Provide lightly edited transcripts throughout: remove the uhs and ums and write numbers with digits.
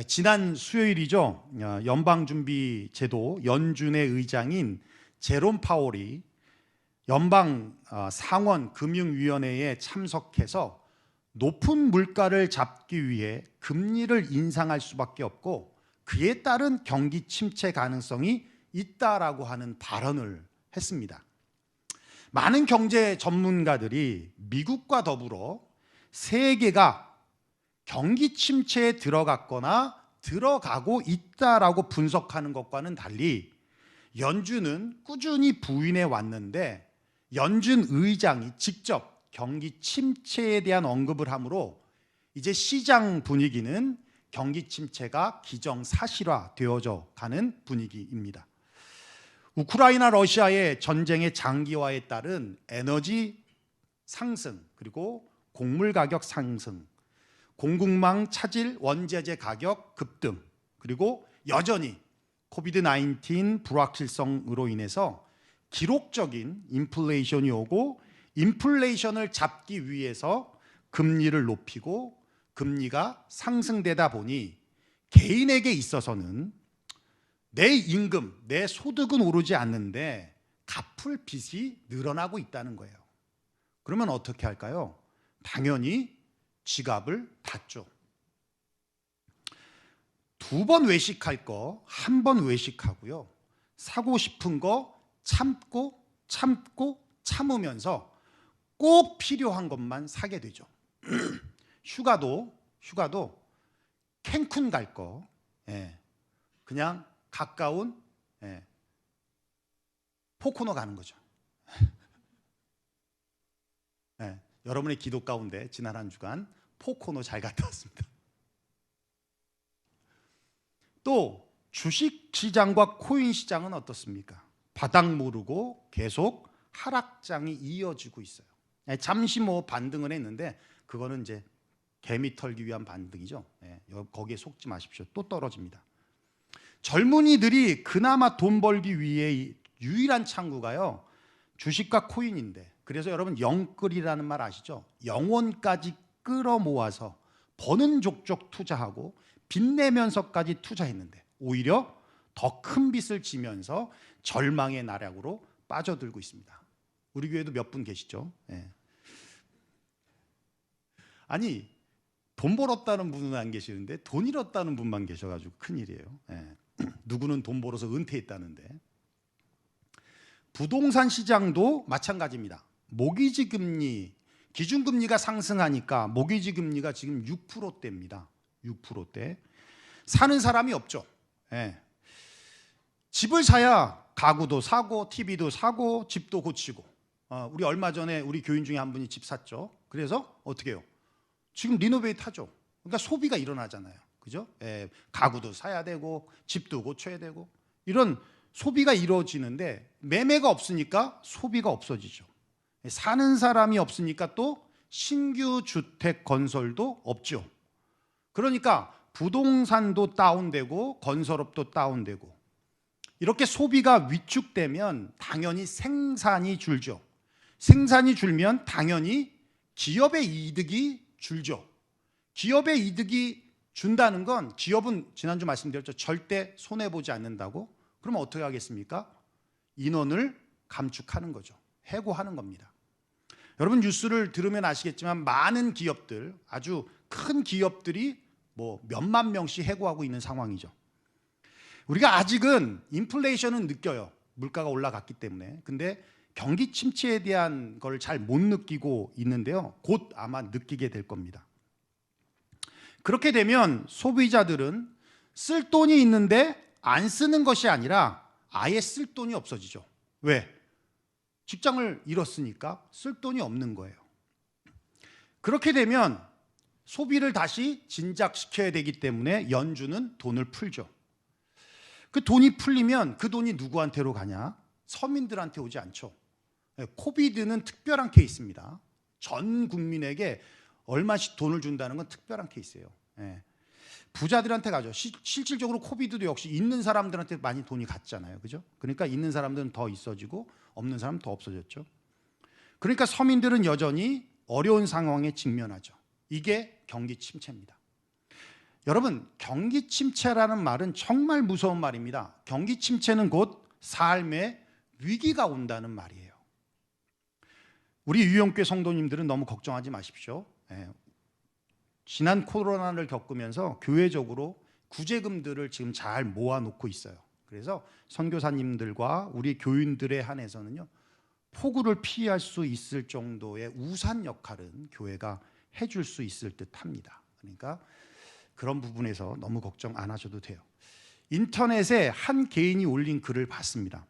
지난 수요일이죠. 연방준비제도 연준의 의장인 제롬 파월이 연방 상원 금융위원회에 참석해서 높은 물가를 잡기 위해 금리를 인상할 수밖에 없고 그에 따른 경기 침체 가능성이 있다라고 하는 발언을 했습니다. 많은 경제 전문가들이 미국과 더불어 세계가 경기 침체에 들어갔거나 들어가고 있다라고 분석하는 것과는 달리 연준은 꾸준히 부인해 왔는데 연준 의장이 직접 경기 침체에 대한 언급을 하므로 이제 시장 분위기는 경기 침체가 기정사실화 되어져 가는 분위기입니다. 우크라이나 러시아의 전쟁의 장기화에 따른 에너지 상승 그리고 곡물 가격 상승, 공급망 차질, 원자재 가격 급등, 그리고 여전히 코비드-19 불확실성으로 인해서 기록적인 인플레이션이 오고 인플레이션을 잡기 위해서 금리를 높이고 금리가 상승되다 보니 개인에게 있어서는 내 임금, 내 소득은 오르지 않는데 갚을 빚이 늘어나고 있다는 거예요. 그러면 어떻게 할까요? 당연히 지갑을 닫죠. 2번 외식할 거 1번 외식하고요. 사고 싶은 거 참고 참으면서 꼭 필요한 것만 사게 되죠. 휴가도 캔쿤 갈 거, 그냥 가까운 포코노 가는 거죠. 여러분의 기도 가운데 지난 한 주간 포코노 잘 갔다 왔습니다. 또 주식시장과 코인시장은 어떻습니까? 바닥 모르고 계속 하락장이 이어지고 있어요. 잠시 반등을 했는데 그거는 이제 개미 털기 위한 반등이죠. 거기에 속지 마십시오. 또 떨어집니다. 젊은이들이 그나마 돈 벌기 위해 유일한 창구가요, 주식과 코인인데, 그래서 여러분 영끌이라는 말 아시죠? 영혼까지 끌어모아서 버는 족족 투자하고 빚내면서까지 투자했는데 오히려 더 큰 빚을 지면서 절망의 나락으로 빠져들고 있습니다. 우리 교회도 몇 분 계시죠? 아니, 돈 벌었다는 분은 안 계시는데 돈 잃었다는 분만 계셔가지고 큰일이에요. 누구는 돈 벌어서 은퇴했다는데. 부동산 시장도 마찬가지입니다. 모기지 금리, 기준금리가 상승하니까 모기지 금리가 지금 6%대입니다. 6%대. 사는 사람이 없죠. 집을 사야 가구도 사고 TV도 사고 집도 고치고. 우리 얼마 전에 우리 교인 중에 한 분이 집 샀죠. 그래서 어떻게 해요? 지금 리노베이트 하죠. 그러니까 소비가 일어나잖아요. 그죠? 가구도 사야 되고 집도 고쳐야 되고 이런 소비가 이루어지는데 매매가 없으니까 소비가 없어지죠. 사는 사람이 없으니까 또 신규 주택 건설도 없죠. 그러니까 부동산도 다운되고 건설업도 다운되고 이렇게 소비가 위축되면 당연히 생산이 줄죠. 생산이 줄면 당연히 기업의 이득이 줄죠. 기업의 이득이 준다는 건 기업은 지난주 말씀드렸죠. 절대 손해보지 않는다고. 그러면 어떻게 하겠습니까? 인원을 감축하는 거죠. 해고하는 겁니다. 여러분 뉴스를 들으면 아시겠지만 많은 기업들, 아주 큰 기업들이 몇만 명씩 해고하고 있는 상황이죠. 우리가 아직은 인플레이션은 느껴요. 물가가 올라갔기 때문에. 근데 경기 침체에 대한 걸 잘 못 느끼고 있는데요. 곧 아마 느끼게 될 겁니다. 그렇게 되면 소비자들은 쓸 돈이 있는데 안 쓰는 것이 아니라 아예 쓸 돈이 없어지죠. 왜? 직장을 잃었으니까 쓸 돈이 없는 거예요. 그렇게 되면 소비를 다시 진작시켜야 되기 때문에 연준은 돈을 풀죠. 그 돈이 풀리면 그 돈이 누구한테로 가냐? 서민들한테 오지 않죠. 코비드는 특별한 케이스입니다. 전 국민에게 얼마씩 돈을 준다는 건 특별한 케이스예요. 부자들한테 가죠. 실질적으로 코비드도 역시 있는 사람들한테 많이 돈이 갔잖아요. 그죠? 그러니까 있는 사람들은 더 있어지고 없는 사람은 더 없어졌죠. 그러니까 서민들은 여전히 어려운 상황에 직면하죠. 이게 경기 침체입니다. 여러분, 경기 침체라는 말은 정말 무서운 말입니다. 경기 침체는 곧 삶의 위기가 온다는 말이에요. 우리 유영교회 성도님들은 너무 걱정하지 마십시오. 지난 코로나를 겪으면서 교회적으로 구제금들을 지금 잘 모아놓고 있어요. 그래서 선교사님들과 우리 교인들에 한해서는요, 폭우를 피할 수 있을 정도의 우산 역할은 교회가 해줄 수 있을 듯합니다. 그러니까 그런 부분에서 너무 걱정 안 하셔도 돼요. 인터넷에 한 개인이 올린 글을 봤습니다.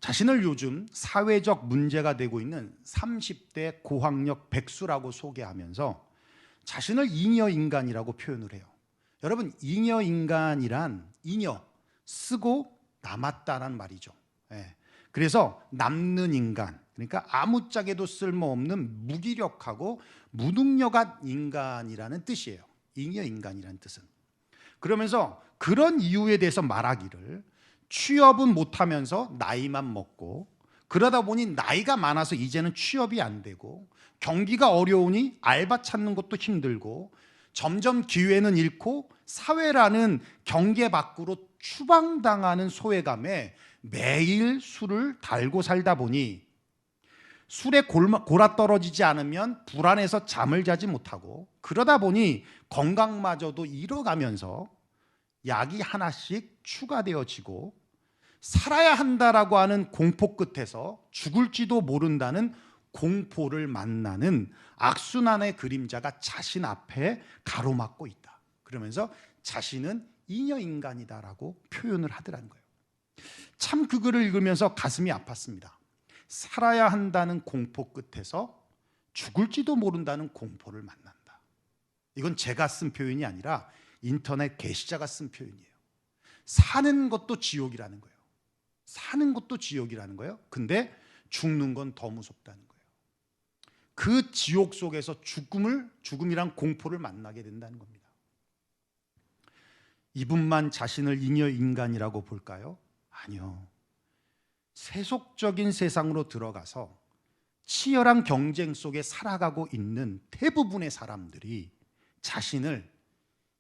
자신을 요즘 사회적 문제가 되고 있는 30대 고학력 백수라고 소개하면서 자신을 잉여인간이라고 표현을 해요. 여러분, 잉여인간이란 잉여, 쓰고 남았다는 말이죠. 그래서 남는 인간, 그러니까 아무짝에도 쓸모없는 무기력하고 무능력한 인간이라는 뜻이에요. 잉여인간이라는 뜻은. 그러면서 그런 이유에 대해서 말하기를, 취업은 못하면서 나이만 먹고, 그러다 보니 나이가 많아서 이제는 취업이 안 되고, 경기가 어려우니 알바 찾는 것도 힘들고, 점점 기회는 잃고 사회라는 경계 밖으로 추방당하는 소외감에 매일 술을 달고 살다 보니 술에 골아떨어지지 않으면 불안해서 잠을 자지 못하고, 그러다 보니 건강마저도 잃어가면서 약이 하나씩 추가되어지고, 살아야 한다라고 하는 공포 끝에서 죽을지도 모른다는 공포를 만나는 악순환의 그림자가 자신 앞에 가로막고 있다. 그러면서 자신은 잉여인간이다라고 표현을 하더라는 거예요. 참 그 글을 읽으면서 가슴이 아팠습니다. 살아야 한다는 공포 끝에서 죽을지도 모른다는 공포를 만난다. 이건 제가 쓴 표현이 아니라 인터넷 게시자가 쓴 표현이에요. 사는 것도 지옥이라는 거예요. 사는 것도 지옥이라는 거예요. 근데 죽는 건 더 무섭다는 거예요. 그 지옥 속에서 죽음이란 공포를 만나게 된다는 겁니다. 이분만 자신을 잉여인간이라고 볼까요? 아니요. 세속적인 세상으로 들어가서 치열한 경쟁 속에 살아가고 있는 대부분의 사람들이 자신을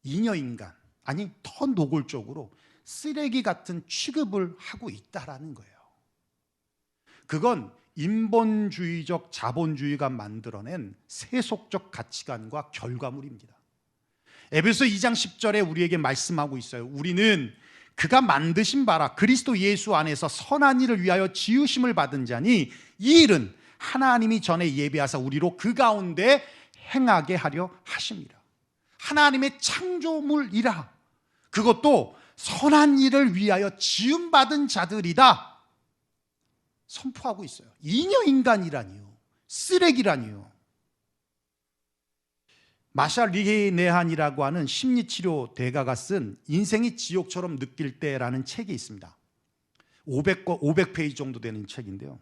잉여인간, 아니 더 노골적으로 쓰레기 같은 취급을 하고 있다라는 거예요. 그건 인본주의적 자본주의가 만들어낸 세속적 가치관과 결과물입니다. 에베소 2장 10절에 우리에게 말씀하고 있어요. 우리는 그가 만드신 바라 그리스도 예수 안에서 선한 일을 위하여 지으심을 받은 자니, 이 일은 하나님이 전에 예비하사 우리로 그 가운데 행하게 하려 하십니다. 하나님의 창조물이라, 그것도 선한 일을 위하여 지음받은 자들이다 선포하고 있어요. 잉여인간이라니요, 쓰레기라니요. 마샬 리네한이라고 하는 심리치료 대가가 쓴 인생이 지옥처럼 느낄 때라는 책이 있습니다. 500페이지 정도 되는 책인데요,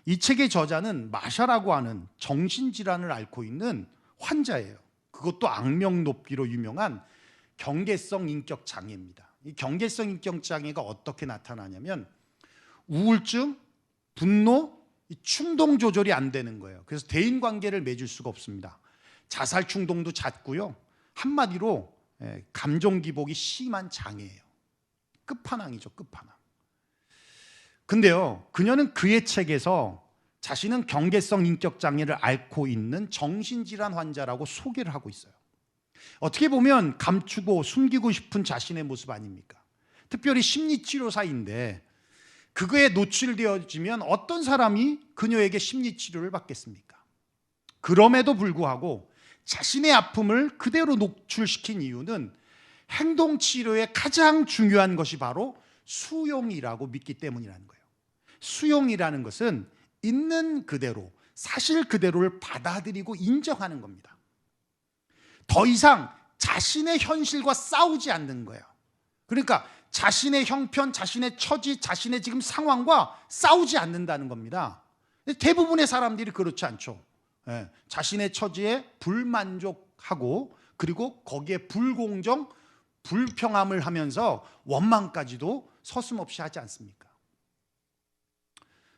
이 책의 저자는 마샤라고 하는 정신질환을 앓고 있는 환자예요. 그것도 악명 높기로 유명한 경계성 인격 장애입니다. 이 경계성 인격 장애가 어떻게 나타나냐면 우울증, 분노, 충동 조절이 안 되는 거예요. 그래서 대인 관계를 맺을 수가 없습니다. 자살 충동도 잦고요. 한마디로 감정 기복이 심한 장애예요. 끝판왕이죠, 끝판왕. 근데요, 그녀는 그의 책에서 자신은 경계성 인격 장애를 앓고 있는 정신질환 환자라고 소개를 하고 있어요. 어떻게 보면 감추고 숨기고 싶은 자신의 모습 아닙니까? 특별히 심리치료사인데 그거에 노출되어지면 어떤 사람이 그녀에게 심리치료를 받겠습니까? 그럼에도 불구하고 자신의 아픔을 그대로 노출시킨 이유는 행동치료의 가장 중요한 것이 바로 수용이라고 믿기 때문이라는 거예요. 수용이라는 것은 있는 그대로, 사실 그대로를 받아들이고 인정하는 겁니다. 더 이상 자신의 현실과 싸우지 않는 거예요. 그러니까 자신의 형편, 자신의 처지, 자신의 지금 상황과 싸우지 않는다는 겁니다. 대부분의 사람들이 그렇지 않죠. 자신의 처지에 불만족하고, 그리고 거기에 불공정, 불평함을 하면서 원망까지도 서슴없이 하지 않습니까?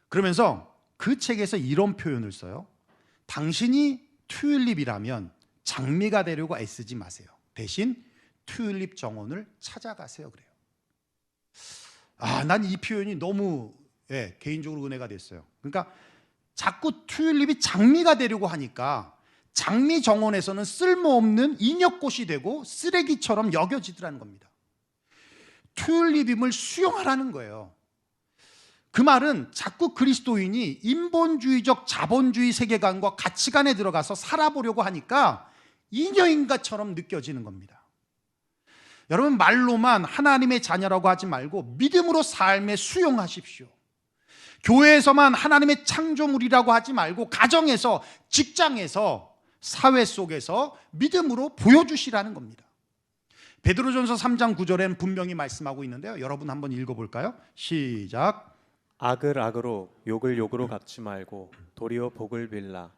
그러면서 그 책에서 이런 표현을 써요. 당신이 튤립이라면 장미가 되려고 애쓰지 마세요. 대신 튤립 정원을 찾아가세요 그래요. 난 이 표현이 너무 개인적으로 은혜가 됐어요. 그러니까 자꾸 튤립이 장미가 되려고 하니까 장미 정원에서는 쓸모없는 인역꽃이 되고 쓰레기처럼 여겨지더라는 겁니다. 튤립임을 수용하라는 거예요. 그 말은 자꾸 그리스도인이 인본주의적 자본주의 세계관과 가치관에 들어가서 살아보려고 하니까 인여인가처럼 느껴지는 겁니다. 여러분, 말로만 하나님의 자녀라고 하지 말고 믿음으로 삶에 수용하십시오. 교회에서만 하나님의 창조물이라고 하지 말고 가정에서, 직장에서, 사회 속에서 믿음으로 보여주시라는 겁니다. 베드로전서 3장 9절에는 분명히 말씀하고 있는데요, 여러분 한번 읽어볼까요? 시작. 악을 악으로 욕을 욕으로 갚지 말고 도리어 복을 빌라.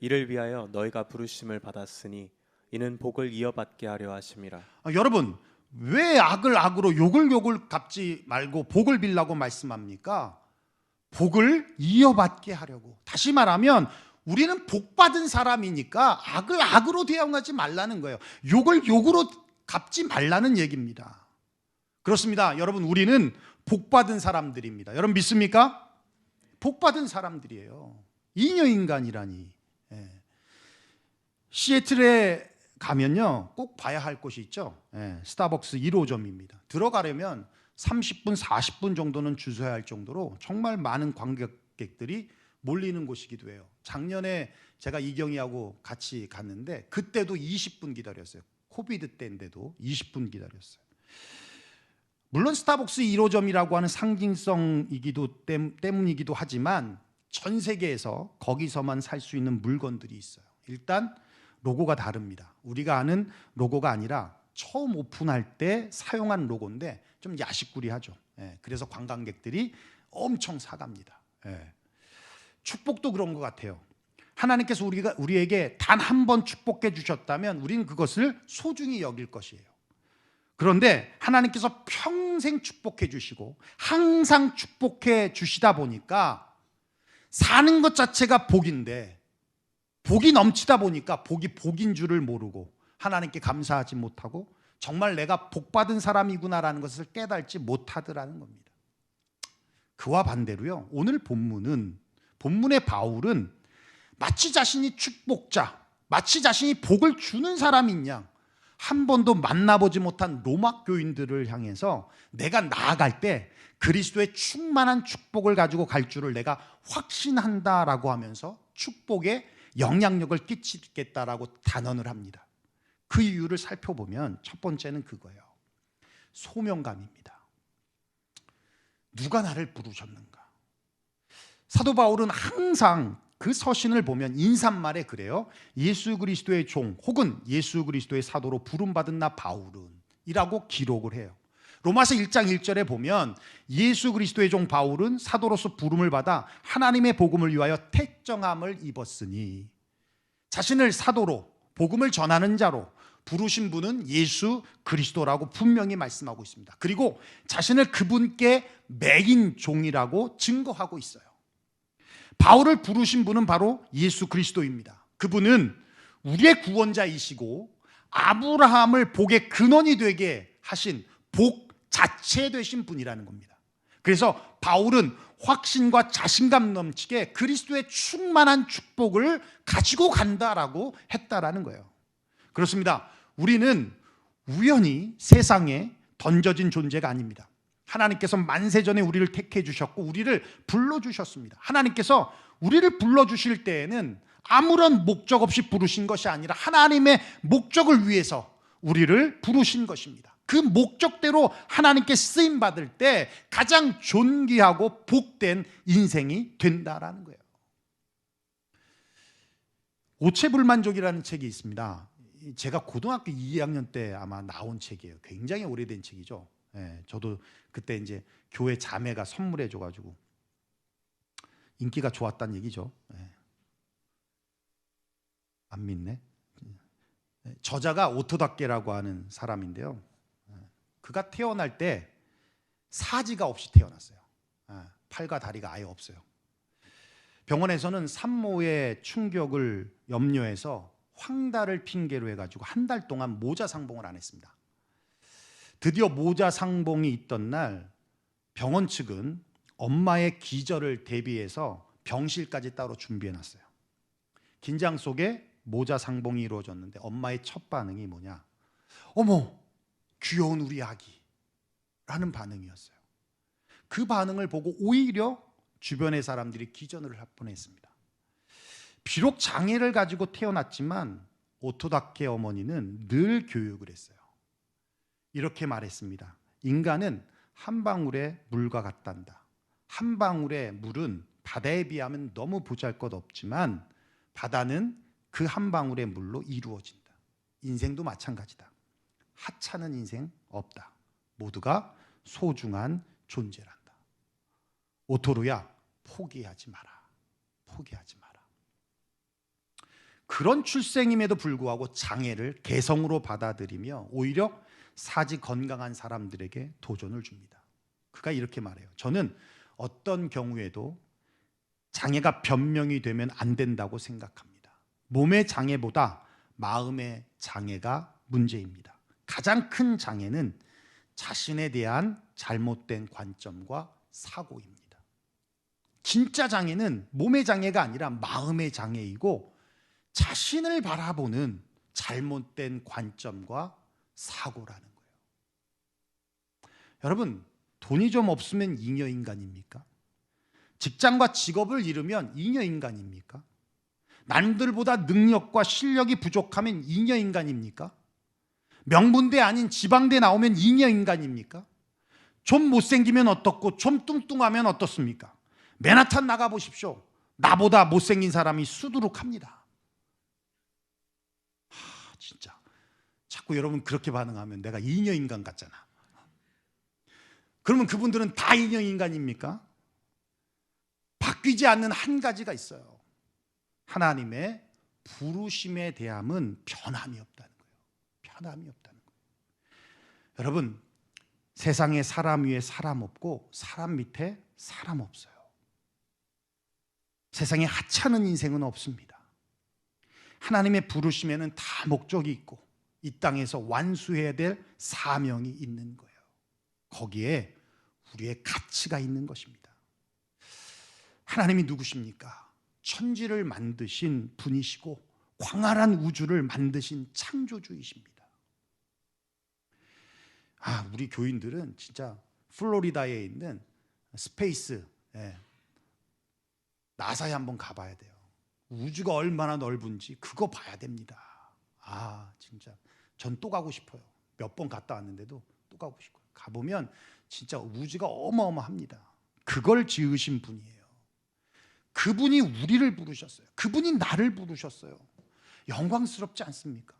이를 위하여 너희가 부르심을 받았으니 이는 복을 이어받게 하려 하심이라. 여러분, 왜 악을 악으로 욕을 갚지 말고 복을 빌라고 말씀합니까? 복을 이어받게 하려고. 다시 말하면 우리는 복받은 사람이니까 악을 악으로 대응하지 말라는 거예요. 욕을 욕으로 갚지 말라는 얘기입니다. 그렇습니다. 여러분, 우리는 복받은 사람들입니다. 여러분 믿습니까? 복받은 사람들이에요. 잉여인간이라니. 시애틀에 가면요 꼭 봐야 할 곳이 있죠. 스타벅스 1호점입니다. 들어가려면 30분, 40분 정도는 주서야 할 정도로 정말 많은 관객들이 몰리는 곳이기도 해요. 작년에 제가 이경이하고 같이 갔는데 그때도 20분 기다렸어요. 코비드 때인데도 20분 기다렸어요. 물론 스타벅스 1호점이라고 하는 상징성이기도 때문이기도 하지만 전 세계에서 거기서만 살 수 있는 물건들이 있어요. 일단 로고가 다릅니다. 우리가 아는 로고가 아니라 처음 오픈할 때 사용한 로고인데 좀 야식꾸리하죠. 그래서 관광객들이 엄청 사갑니다. 축복도 그런 것 같아요. 하나님께서 우리에게 단 한 번 축복해 주셨다면 우리는 그것을 소중히 여길 것이에요. 그런데 하나님께서 평생 축복해 주시고 항상 축복해 주시다 보니까 사는 것 자체가 복인데 복이 넘치다 보니까 복이 복인 줄을 모르고 하나님께 감사하지 못하고 정말 내가 복받은 사람이구나라는 것을 깨닫지 못하더라는 겁니다. 그와 반대로요, 오늘 본문의 바울은 마치 자신이 축복자, 마치 자신이 복을 주는 사람인 양 한 번도 만나보지 못한 로마 교인들을 향해서 내가 나아갈 때 그리스도의 충만한 축복을 가지고 갈 줄을 내가 확신한다라고 하면서 축복에 영향력을 끼치겠다라고 단언을 합니다. 그 이유를 살펴보면 첫 번째는 그거예요. 소명감입니다. 누가 나를 부르셨는가? 사도 바울은 항상 그 서신을 보면 인사말에 그래요. 예수 그리스도의 종 혹은 예수 그리스도의 사도로 부름받은 나 바울은 이라고 기록을 해요. 로마서 1장 1절에 보면 예수 그리스도의 종 바울은 사도로서 부름을 받아 하나님의 복음을 위하여 택정함을 입었으니, 자신을 사도로 복음을 전하는 자로 부르신 분은 예수 그리스도라고 분명히 말씀하고 있습니다. 그리고 자신을 그분께 매인 종이라고 증거하고 있어요. 바울을 부르신 분은 바로 예수 그리스도입니다. 그분은 우리의 구원자이시고 아브라함을 복의 근원이 되게 하신 복 자체 되신 분이라는 겁니다. 그래서 바울은 확신과 자신감 넘치게 그리스도의 충만한 축복을 가지고 간다라고 했다라는 거예요. 그렇습니다. 우리는 우연히 세상에 던져진 존재가 아닙니다. 하나님께서 만세전에 우리를 택해 주셨고 우리를 불러주셨습니다. 하나님께서 우리를 불러주실 때에는 아무런 목적 없이 부르신 것이 아니라 하나님의 목적을 위해서 우리를 부르신 것입니다. 그 목적대로 하나님께 쓰임받을 때 가장 존귀하고 복된 인생이 된다라는 거예요. 오체불만족이라는 책이 있습니다. 제가 고등학교 2학년 때 아마 나온 책이에요. 굉장히 오래된 책이죠. 저도 그때 이제 교회 자매가 선물해 줘가지고 인기가 좋았다는 얘기죠. 안 믿네. 저자가 오토다케라고 하는 사람인데요. 그가 태어날 때 사지가 없이 태어났어요. 팔과 다리가 아예 없어요. 병원에서는 산모의 충격을 염려해서 황달을 핑계로 해가지고 한 달 동안 모자 상봉을 안 했습니다. 드디어 모자 상봉이 있던 날 병원 측은 엄마의 기절을 대비해서 병실까지 따로 준비해 놨어요. 긴장 속에 모자 상봉이 이루어졌는데 엄마의 첫 반응이 뭐냐? 어머, 귀여운 우리 아기 라는 반응이었어요. 그 반응을 보고 오히려 주변의 사람들이 기전을 할 뻔했습니다. 비록 장애를 가지고 태어났지만 오토다케 어머니는 늘 교육을 했어요. 이렇게 말했습니다. 인간은 한 방울의 물과 같단다. 한 방울의 물은 바다에 비하면 너무 보잘것없지만 바다는 그 한 방울의 물로 이루어진다. 인생도 마찬가지다. 하찮은 인생 없다. 모두가 소중한 존재란다. 오토루야, 포기하지 마라. 포기하지 마라. 그런 출생임에도 불구하고 장애를 개성으로 받아들이며 오히려 사지 건강한 사람들에게 도전을 줍니다. 그가 이렇게 말해요. 저는 어떤 경우에도 장애가 변명이 되면 안 된다고 생각합니다. 몸의 장애보다 마음의 장애가 문제입니다. 가장 큰 장애는 자신에 대한 잘못된 관점과 사고입니다. 진짜 장애는 몸의 장애가 아니라 마음의 장애이고 자신을 바라보는 잘못된 관점과 사고라는 거예요. 여러분, 돈이 좀 없으면 잉여인간입니까? 직장과 직업을 잃으면 잉여인간입니까? 남들보다 능력과 실력이 부족하면 잉여인간입니까? 명문대 아닌 지방대 나오면 잉여인간입니까? 좀 못생기면 어떻고 좀 뚱뚱하면 어떻습니까? 맨하탄 나가보십시오. 나보다 못생긴 사람이 수두룩합니다. 진짜 자꾸 여러분 그렇게 반응하면 내가 잉여인간 같잖아. 그러면 그분들은 다 잉여인간입니까? 바뀌지 않는 한 가지가 있어요. 하나님의 부르심에 대함은 변함이 없다는 거예요. 변함이 없다는 거예요. 여러분, 세상에 사람 위에 사람 없고 사람 밑에 사람 없어요. 세상에 하찮은 인생은 없습니다. 하나님의 부르심에는 다 목적이 있고 이 땅에서 완수해야 될 사명이 있는 거예요. 거기에 우리의 가치가 있는 것입니다. 하나님이 누구십니까? 천지를 만드신 분이시고 광활한 우주를 만드신 창조주이십니다. 우리 교인들은 진짜 플로리다에 있는 스페이스, 나사에 한번 가봐야 돼요. 우주가 얼마나 넓은지 그거 봐야 됩니다. 진짜 전 또 가고 싶어요. 몇 번 갔다 왔는데도 또 가고 싶어요. 가보면 진짜 우주가 어마어마합니다. 그걸 지으신 분이에요. 그분이 우리를 부르셨어요. 그분이 나를 부르셨어요. 영광스럽지 않습니까?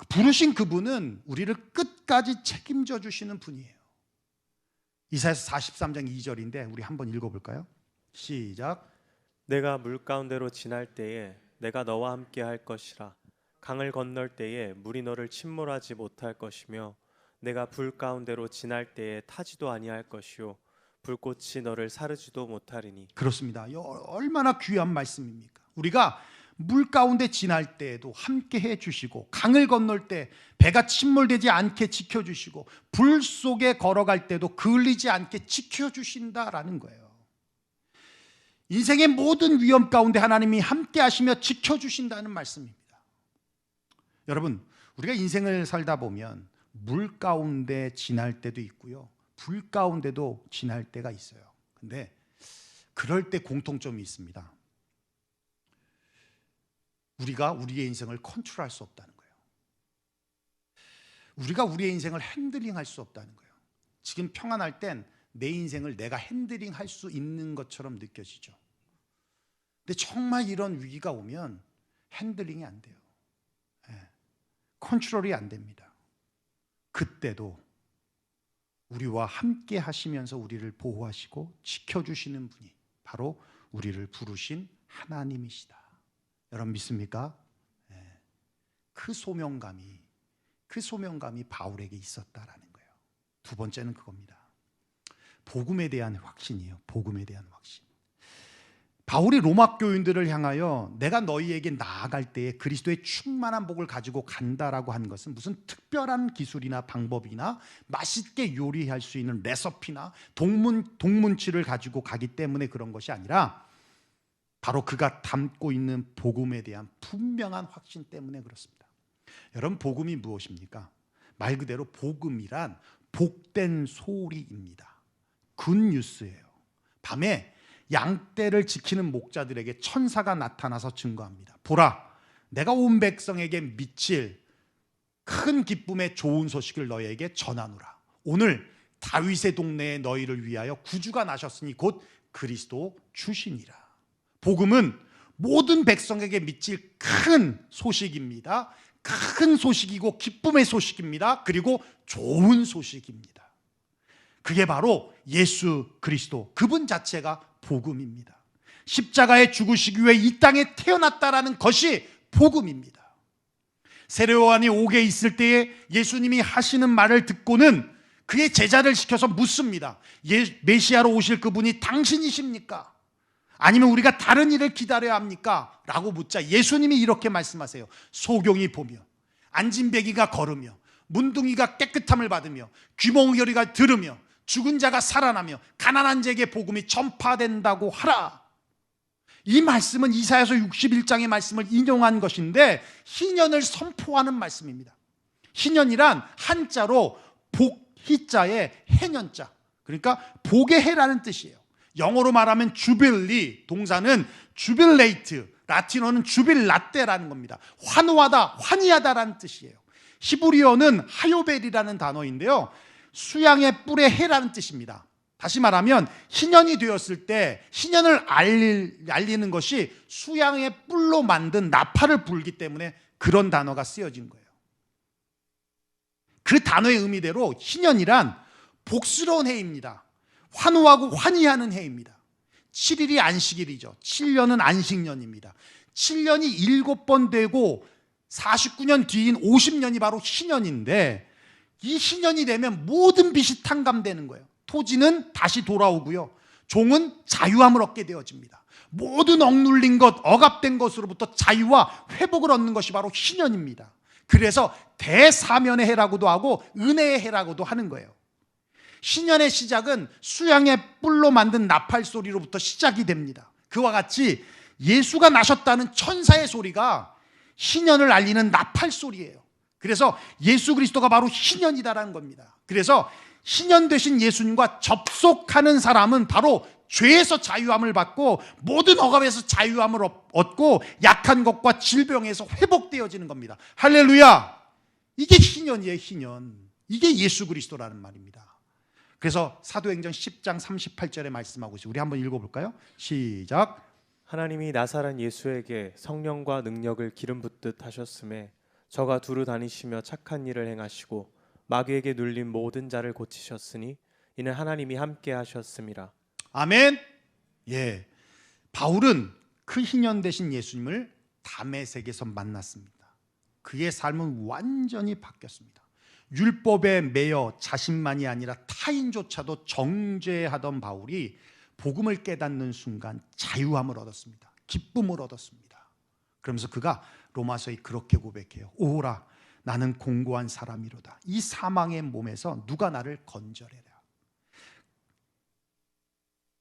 부르신 그분은 우리를 끝까지 책임져 주시는 분이에요. 이사야서 43장 2절인데 우리 한번 읽어볼까요? 시작. 내가 물 가운데로 지날 때에 내가 너와 함께 할 것이라. 강을 건널 때에 물이 너를 침몰하지 못할 것이며 내가 불 가운데로 지날 때에 타지도 아니할 것이요 불꽃이 너를 사르지도 못하리니. 그렇습니다. 얼마나 귀한 말씀입니까? 우리가 물 가운데 지날 때에도 함께 해주시고 강을 건널 때 배가 침몰되지 않게 지켜주시고 불 속에 걸어갈 때도 그을리지 않게 지켜주신다라는 거예요. 인생의 모든 위험 가운데 하나님이 함께 하시며 지켜주신다는 말씀입니다. 여러분, 우리가 인생을 살다 보면 물 가운데 지날 때도 있고요, 불 가운데도 지날 때가 있어요. 근데 그럴 때 공통점이 있습니다. 우리가 우리의 인생을 컨트롤할 수 없다는 거예요. 우리가 우리의 인생을 핸들링할 수 없다는 거예요. 지금 평안할 땐 내 인생을 내가 핸들링할 수 있는 것처럼 느껴지죠. 근데 정말 이런 위기가 오면 핸들링이 안 돼요. 컨트롤이 안 됩니다. 그때도 우리와 함께 하시면서 우리를 보호하시고 지켜주시는 분이 바로 우리를 부르신 하나님이시다. 여러분 믿습니까? 그 소명감이 바울에게 있었다라는 거예요. 두 번째는 그겁니다. 복음에 대한 확신이에요. 복음에 대한 확신. 바울이 로마 교인들을 향하여 내가 너희에게 나아갈 때에 그리스도의 충만한 복을 가지고 간다라고 한 것은 무슨 특별한 기술이나 방법이나 맛있게 요리할 수 있는 레시피나 동문치를 가지고 가기 때문에 그런 것이 아니라 바로 그가 담고 있는 복음에 대한 분명한 확신 때문에 그렇습니다. 여러분, 복음이 무엇입니까? 말 그대로 복음이란 복된 소리입니다. 굿뉴스예요. 밤에 양떼를 지키는 목자들에게 천사가 나타나서 증거합니다. 보라, 내가 온 백성에게 미칠 큰 기쁨의 좋은 소식을 너희에게 전하노라. 오늘 다윗의 동네에 너희를 위하여 구주가 나셨으니 곧 그리스도 주시니라. 복음은 모든 백성에게 미칠 큰 소식입니다. 큰 소식이고 기쁨의 소식입니다. 그리고 좋은 소식입니다. 그게 바로 예수 그리스도, 그분 자체가 복음입니다. 십자가에 죽으시기 위해 이 땅에 태어났다라는 것이 복음입니다. 세례요한이 옥에 있을 때에 예수님이 하시는 말을 듣고는 그의 제자를 시켜서 묻습니다. 메시아로 오실 그분이 당신이십니까? 아니면 우리가 다른 일을 기다려야 합니까? 라고 묻자 예수님이 이렇게 말씀하세요. 소경이 보며 안진뱅이가 걸으며 문둥이가 깨끗함을 받으며 귀멍이가 들으며 죽은 자가 살아나며 가난한 자에게 복음이 전파된다고 하라. 이 말씀은 이사야서 61장의 말씀을 인용한 것인데 희년을 선포하는 말씀입니다. 희년이란 한자로 복희자의 해년자, 그러니까 복의 해라는 뜻이에요. 영어로 말하면 주빌리, 동사는 주빌레이트, 라틴어는 주빌라떼라는 겁니다. 환호하다, 환희하다라는 뜻이에요. 히브리어는 하요벨이라는 단어인데요, 수양의 뿔의 해라는 뜻입니다. 다시 말하면 희년이 되었을 때 희년을 알리는 것이 수양의 뿔로 만든 나팔을 불기 때문에 그런 단어가 쓰여진 거예요. 그 단어의 의미대로 희년이란 복스러운 해입니다. 환호하고 환희하는 해입니다. 7일이 안식일이죠. 7년은 안식년입니다. 7년이 7번 되고 49년 뒤인 50년이 바로 희년인데, 이 희년이 되면 모든 빚이 탕감되는 거예요. 토지는 다시 돌아오고요, 종은 자유함을 얻게 되어집니다. 모든 억눌린 것, 억압된 것으로부터 자유와 회복을 얻는 것이 바로 희년입니다. 그래서 대사면의 해라고도 하고 은혜의 해라고도 하는 거예요. 희년의 시작은 수양의 뿔로 만든 나팔 소리로부터 시작이 됩니다. 그와 같이 예수가 나셨다는 천사의 소리가 희년을 알리는 나팔 소리예요. 그래서 예수 그리스도가 바로 희년이다라는 겁니다. 그래서 희년 되신 예수님과 접속하는 사람은 바로 죄에서 자유함을 받고 모든 억압에서 자유함을 얻고 약한 것과 질병에서 회복되어지는 겁니다. 할렐루야! 이게 희년이에요, 희년. 이게 예수 그리스도라는 말입니다. 그래서 사도행전 10장 38절에 말씀하고 있어요. 우리 한번 읽어볼까요? 시작. 하나님이 나사렛 예수에게 성령과 능력을 기름 붓듯 하셨음에 저가 두루 다니시며 착한 일을 행하시고 마귀에게 눌린 모든 자를 고치셨으니 이는 하나님이 함께 하셨음이라. 아멘. 예, 바울은 그 희년 되신 예수님을 다메섹에서 만났습니다. 그의 삶은 완전히 바뀌었습니다. 율법에 매여 자신만이 아니라 타인조차도 정죄하던 바울이 복음을 깨닫는 순간 자유함을 얻었습니다. 기쁨을 얻었습니다. 그러면서 그가 로마서에 그렇게 고백해요. 오라, 나는 공고한 사람이로다. 이 사망의 몸에서 누가 나를 건져내라.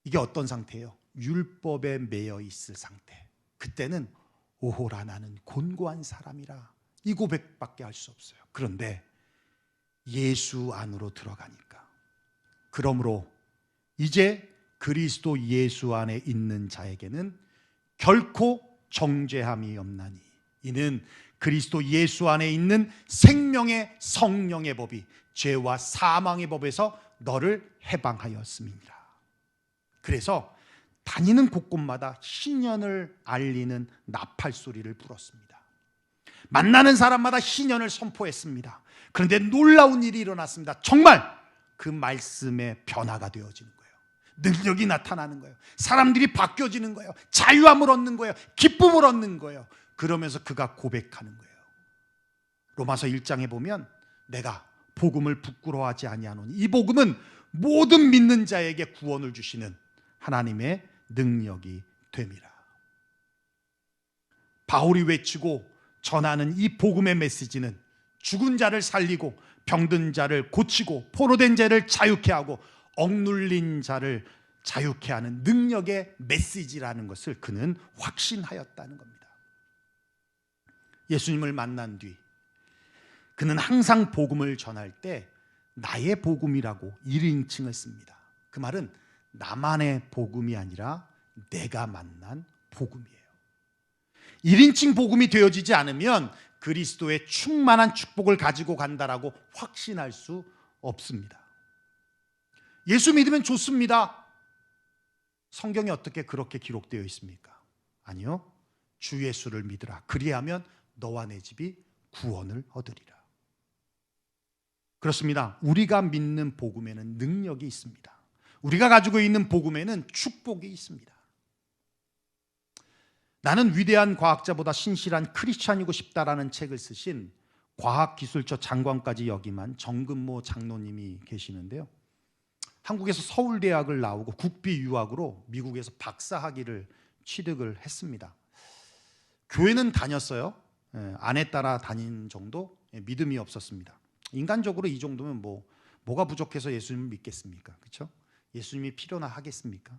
이게 어떤 상태예요? 율법에 매여 있을 상태. 그때는 오호라, 나는 곤고한 사람이라. 이 고백밖에 할 수 없어요. 그런데 예수 안으로 들어가니까, 그러므로 이제 그리스도 예수 안에 있는 자에게는 결코 정죄함이 없나니 이는 그리스도 예수 안에 있는 생명의 성령의 법이 죄와 사망의 법에서 너를 해방하였음이니라. 그래서 다니는 곳곳마다 희년을 알리는 나팔 소리를 불었습니다. 만나는 사람마다 희년을 선포했습니다. 그런데 놀라운 일이 일어났습니다. 정말 그 말씀의 변화가 되어지는 거예요. 능력이 나타나는 거예요. 사람들이 바뀌어지는 거예요. 자유함을 얻는 거예요. 기쁨을 얻는 거예요. 그러면서 그가 고백하는 거예요. 로마서 1장에 보면 내가 복음을 부끄러워하지 아니하노니 이 복음은 모든 믿는 자에게 구원을 주시는 하나님의 능력이 됨이라. 바울이 외치고 전하는 이 복음의 메시지는 죽은 자를 살리고 병든 자를 고치고 포로된 자를 자유케 하고 억눌린 자를 자유케 하는 능력의 메시지라는 것을 그는 확신하였다는 겁니다. 예수님을 만난 뒤 그는 항상 복음을 전할 때 나의 복음이라고 1인칭을 씁니다. 그 말은 나만의 복음이 아니라 내가 만난 복음이에요. 1인칭 복음이 되어지지 않으면 그리스도의 충만한 축복을 가지고 간다라고 확신할 수 없습니다. 예수 믿으면 좋습니다. 성경에 어떻게 그렇게 기록되어 있습니까? 아니요. 주 예수를 믿으라. 그리하면 너와 내 집이 구원을 얻으리라. 그렇습니다. 우리가 믿는 복음에는 능력이 있습니다. 우리가 가지고 있는 복음에는 축복이 있습니다. 나는 위대한 과학자보다 신실한 크리스찬이고 싶다라는 책을 쓰신 과학기술처 장관까지 역임한 정근모 장로님이 계시는데요. 한국에서 서울대학을 나오고 국비 유학으로 미국에서 박사학위를 취득을 했습니다. 교회는 다녔어요. 아내 따라 다닌 정도 믿음이 없었습니다. 인간적으로 이 정도면 뭐가 부족해서 예수님을 믿겠습니까? 그렇죠? 예수님이 필요나 하겠습니까?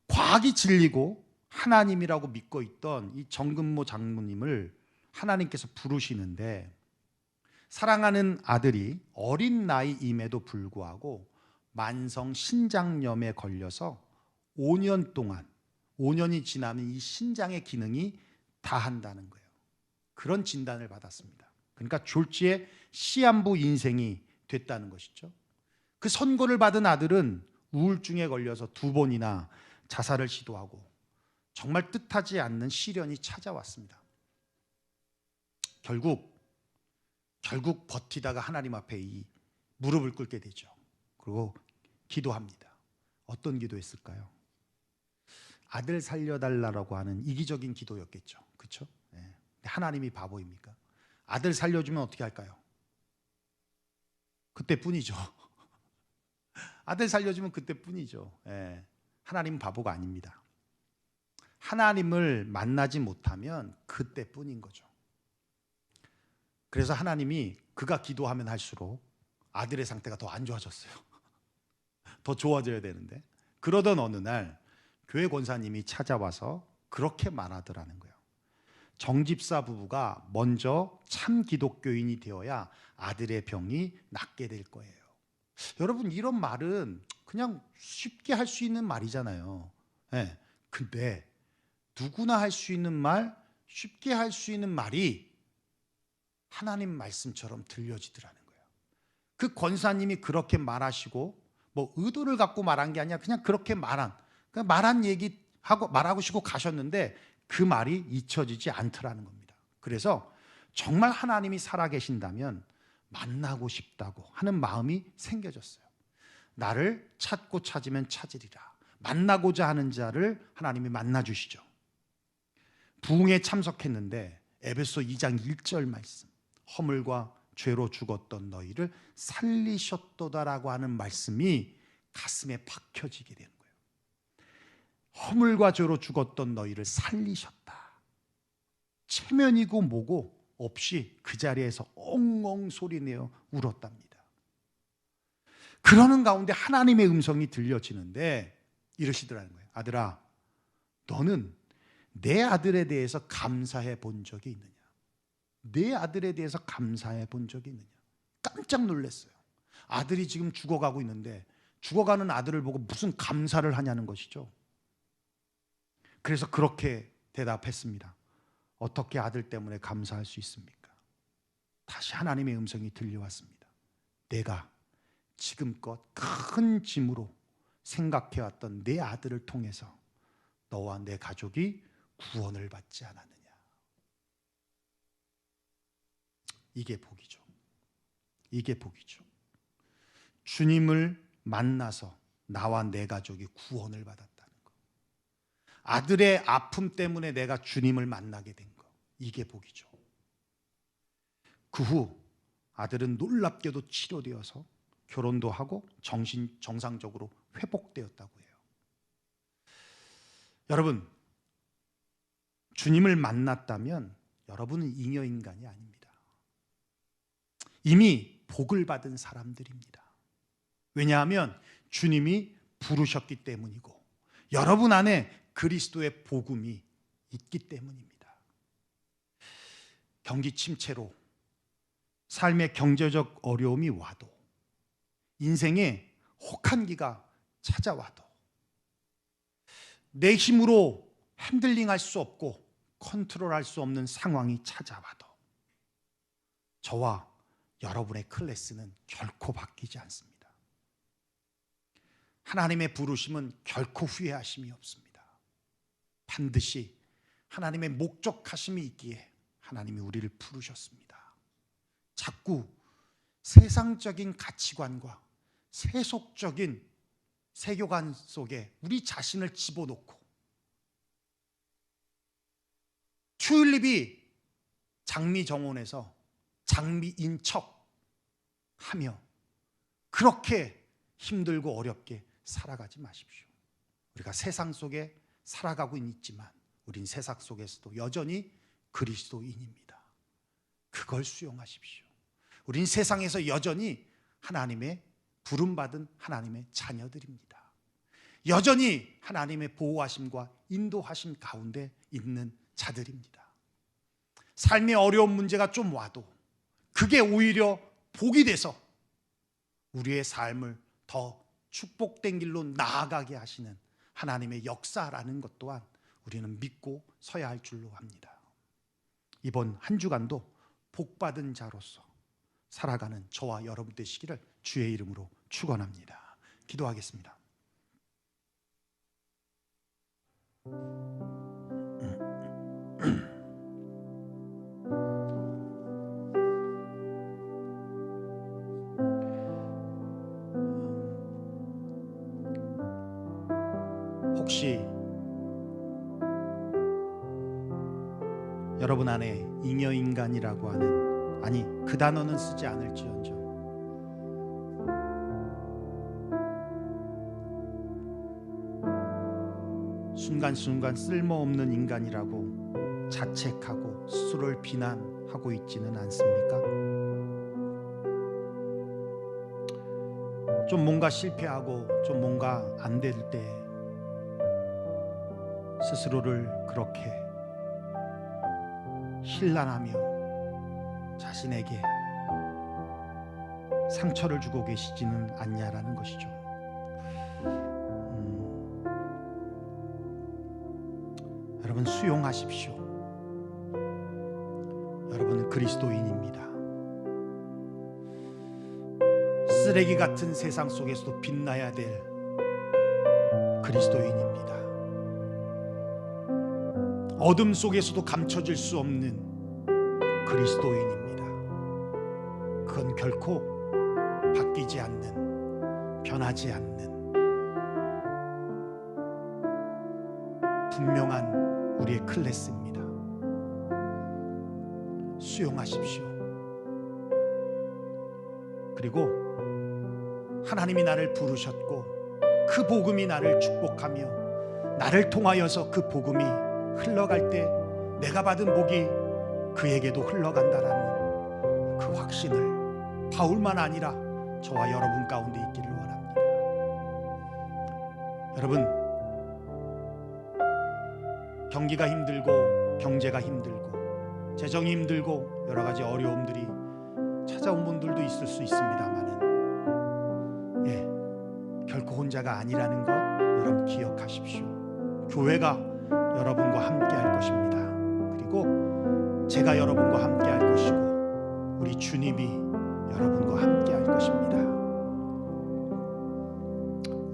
과학이 진리고 하나님이라고 믿고 있던 이 정근모 장로님을 하나님께서 부르시는데 사랑하는 아들이 어린 나이임에도 불구하고 만성 신장염에 걸려서 5년 동안 5년이 지나면 이 신장의 기능이 다한다는 거예요. 그런 진단을 받았습니다. 그러니까 졸지에 시한부 인생이 됐다는 것이죠. 그 선고를 받은 아들은 우울증에 걸려서 2번이나 자살을 시도하고 정말 뜻하지 않는 시련이 찾아왔습니다. 결국 버티다가 하나님 앞에 이 무릎을 꿇게 되죠. 그리고 기도합니다. 어떤 기도했을까요? 아들 살려달라고 하는 이기적인 기도였겠죠. 그렇죠? 네. 하나님이 바보입니까? 아들 살려주면 어떻게 할까요? 그때뿐이죠. 아들 살려주면 그때뿐이죠. 네. 하나님은 바보가 아닙니다. 하나님을 만나지 못하면 그때뿐인 거죠. 그래서 하나님이 그가 기도하면 할수록 아들의 상태가 더 안 좋아졌어요. 더 좋아져야 되는데. 그러던 어느 날 교회 권사님이 찾아와서 그렇게 말하더라는 거예요. 정집사 부부가 먼저 참 기독교인이 되어야 아들의 병이 낫게 될 거예요. 여러분, 이런 말은 그냥 쉽게 할 수 있는 말이잖아요. 네. 근데 누구나 할 수 있는 말, 쉽게 할 수 있는 말이 하나님 말씀처럼 들려지더라는 거예요. 그 권사님이 그렇게 말하시고 의도를 갖고 말한 게 아니라 그냥 그렇게 말한 얘기하고 말하고 싶고 가셨는데 그 말이 잊혀지지 않더라는 겁니다. 그래서 정말 하나님이 살아계신다면 만나고 싶다고 하는 마음이 생겨졌어요. 나를 찾고 찾으면 찾으리라. 만나고자 하는 자를 하나님이 만나주시죠. 부흥에 참석했는데 에베소 2장 1절 말씀, 허물과 죄로 죽었던 너희를 살리셨도다라고 하는 말씀이 가슴에 박혀지게 되는 거예요. 허물과 죄로 죽었던 너희를 살리셨다. 체면이고 뭐고 없이 그 자리에서 엉엉 소리내어 울었답니다. 그러는 가운데 하나님의 음성이 들려지는데 이러시더라는 거예요. 아들아, 너는 내 아들에 대해서 감사해 본 적이 있느냐? 내 아들에 대해서 감사해 본 적이 있느냐? 깜짝 놀랐어요. 아들이 지금 죽어가고 있는데 죽어가는 아들을 보고 무슨 감사를 하냐는 것이죠. 그래서 그렇게 대답했습니다. 어떻게 아들 때문에 감사할 수 있습니까? 다시 하나님의 음성이 들려왔습니다. 내가 지금껏 큰 짐으로 생각해왔던 내 아들을 통해서 너와 내 가족이 구원을 받지 않았느냐. 이게 복이죠. 이게 복이죠. 주님을 만나서 나와 내 가족이 구원을 받았다는 것. 아들의 아픔 때문에 내가 주님을 만나게 된 것. 이게 복이죠. 그 후 아들은 놀랍게도 치료되어서 결혼도 하고 정상적으로 회복되었다고 해요. 여러분, 주님을 만났다면 여러분은 잉여인간이 아닙니다. 이미 복을 받은 사람들입니다. 왜냐하면 주님이 부르셨기 때문이고 여러분 안에 그리스도의 복음이 있기 때문입니다. 경기 침체로 삶의 경제적 어려움이 와도 인생의 혹한기가 찾아와도 내 힘으로 핸들링할 수 없고 컨트롤할 수 없는 상황이 찾아와도 저와 여러분의 클래스는 결코 바뀌지 않습니다. 하나님의 부르심은 결코 후회하심이 없습니다. 반드시 하나님의 목적하심이 있기에 하나님이 우리를 부르셨습니다. 자꾸 세상적인 가치관과 세속적인 세교관 속에 우리 자신을 집어넣고 튤립이 장미정원에서 장미인 척 하며 그렇게 힘들고 어렵게 살아가지 마십시오. 우리가 세상 속에 살아가고 있지만 우린 세상 속에서도 여전히 그리스도인입니다. 그걸 수용하십시오. 우린 세상에서 여전히 하나님의 부름받은 하나님의 자녀들입니다. 여전히 하나님의 보호하심과 인도하심 가운데 있는 자들입니다. 삶의 어려운 문제가 좀 와도 그게 오히려 복이 돼서 우리의 삶을 더 축복된 길로 나아가게 하시는 하나님의 역사라는 것 또한 우리는 믿고 서야 할 줄로 압니다. 이번 한 주간도 복받은 자로서 살아가는 저와 여러분 되시기를 주의 이름으로 축원합니다. 기도하겠습니다. 혹시 여러분 안에 잉여인간이라고 하는, 아니 그 단어는 쓰지 않을지언정 순간순간 쓸모없는 인간이라고 자책하고 스스로를 비난하고 있지는 않습니까? 좀 뭔가 실패하고 좀 뭔가 안 될 때 스스로를 그렇게 힐난하며 자신에게 상처를 주고 계시지는 않냐라는 것이죠. 여러분 수용하십시오. 여러분은 그리스도인입니다. 쓰레기 같은 세상 속에서도 빛나야 될 그리스도인입니다. 어둠 속에서도 감춰질 수 없는 그리스도인입니다. 그건 결코 바뀌지 않는, 변하지 않는 분명한 우리의 클래스입니다. 수용하십시오. 그리고 하나님이 나를 부르셨고 그 복음이 나를 축복하며 나를 통하여서 그 복음이 흘러갈 때 내가 받은 복이 그에게도 흘러간다라는 그 확신을 바울만 아니라 저와 여러분 가운데 있기를 원합니다. 여러분, 경기가 힘들고 경제가 힘들고 재정이 힘들고 여러 가지 어려움들이 찾아온 분들도 있을 수 있습니다만은 결코 혼자가 아니라는 거 여러분 기억하십시오. 교회가 여러분과 함께 할 것입니다. 그리고 제가 여러분과 함께 할 것이고 우리 주님이 여러분과 함께 할 것입니다.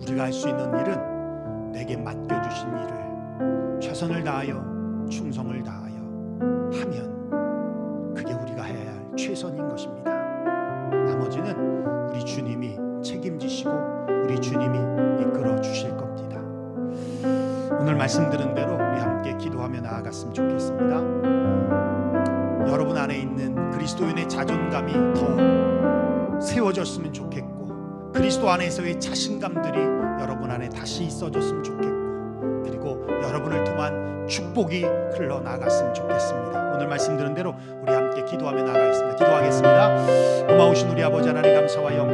우리가 할 수 있는 일은 내게 맡겨주신 일을 최선을 다하여 충성을 다하여 하면 그게 우리가 해야 할 최선인 것입니다. 나머지는 우리 주님이 책임지시고 우리 주님이 이끌어 주실 겁니다. 오늘 말씀드린 대로 우리 함께 기도하며 나아갔으면 좋겠습니다. 여러분 안에 있는 그리스도인의 자존감이 더 세워졌으면 좋겠고 그리스도 안에서의 자신감들이 여러분 안에 다시 있어졌으면 좋겠고 드리고 여러분을 통한 축복이 흘러나갔으면 좋겠습니다. 오늘 말씀 들은 대로 우리 함께 기도하며 나가겠습니다. 기도하겠습니다. 고마우신 우리 아버지 하나님 감사와 영광